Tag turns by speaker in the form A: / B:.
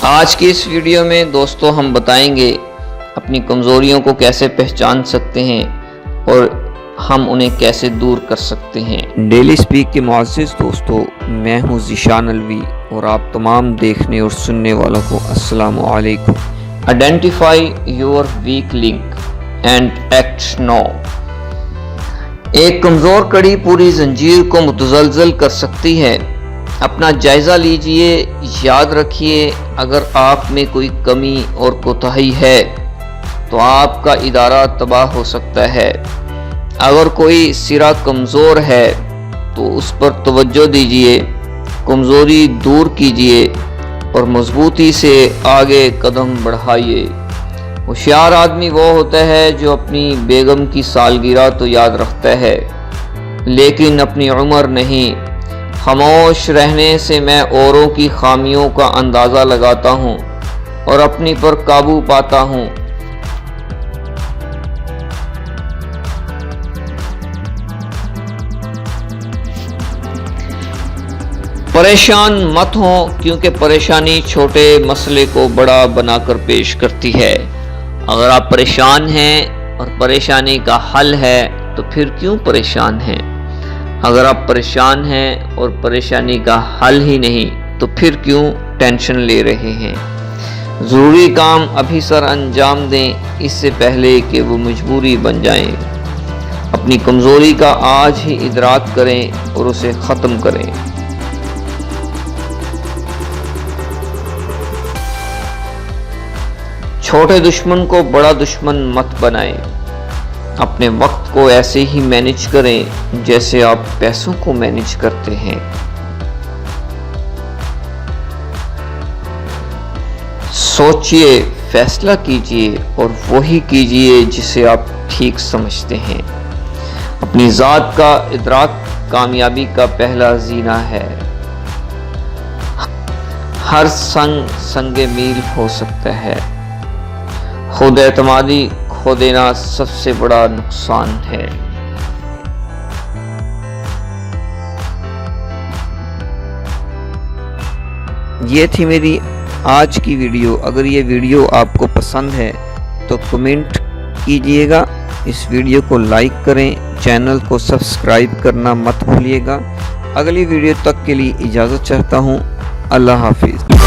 A: آج کی اس ویڈیو میں دوستو ہم بتائیں گے اپنی کمزوریوں کو کیسے پہچان سکتے ہیں اور ہم انہیں کیسے دور کر سکتے ہیں۔ ڈیلی سپیک کے معزز دوستو، میں ہوں ذیشان الوی اور آپ تمام دیکھنے اور سننے والوں کو السلام علیکم۔ Identify your weak link and act now. ایک کمزور کڑی پوری زنجیر کو متزلزل کر سکتی ہے۔ اپنا جائزہ لیجئے، یاد رکھیے اگر آپ میں کوئی کمی اور کوتاہی ہے تو آپ کا ادارہ تباہ ہو سکتا ہے۔ اگر کوئی سرا کمزور ہے تو اس پر توجہ دیجئے، کمزوری دور کیجئے اور مضبوطی سے آگے قدم بڑھائیے۔ ہوشیار آدمی وہ ہوتا ہے جو اپنی بیگم کی سالگرہ تو یاد رکھتا ہے لیکن اپنی عمر نہیں۔ خاموش رہنے سے میں اوروں کی خامیوں کا اندازہ لگاتا ہوں اور اپنی پر قابو پاتا ہوں۔ پریشان مت ہوں کیونکہ پریشانی چھوٹے مسئلے کو بڑا بنا کر پیش کرتی ہے۔ اگر آپ پریشان ہیں اور پریشانی کا حل ہے تو پھر کیوں پریشان ہیں؟ اگر آپ پریشان ہیں اور پریشانی کا حل ہی نہیں تو پھر کیوں ٹینشن لے رہے ہیں؟ ضروری کام ابھی سر انجام دیں اس سے پہلے کہ وہ مجبوری بن جائیں۔ اپنی کمزوری کا آج ہی ادراک کریں اور اسے ختم کریں۔ چھوٹے دشمن کو بڑا دشمن مت بنائیں۔ اپنے وقت کو ایسے ہی مینج کریں جیسے آپ پیسوں کو مینج کرتے ہیں۔ سوچئے، فیصلہ کیجئے اور وہی کیجئے جسے آپ ٹھیک سمجھتے ہیں۔ اپنی ذات کا ادراک کامیابی کا پہلا زینہ ہے۔ ہر سنگ میل ہو سکتا ہے۔ خود اعتمادی کھو دینا سب سے بڑا نقصان ہے۔ یہ تھی میری آج کی ویڈیو۔ اگر یہ ویڈیو آپ کو پسند ہے تو کمنٹ کیجئے گا، اس ویڈیو کو لائک کریں، چینل کو سبسکرائب کرنا مت بھولیے گا۔ اگلی ویڈیو تک کے لیے اجازت چاہتا ہوں۔ اللہ حافظ۔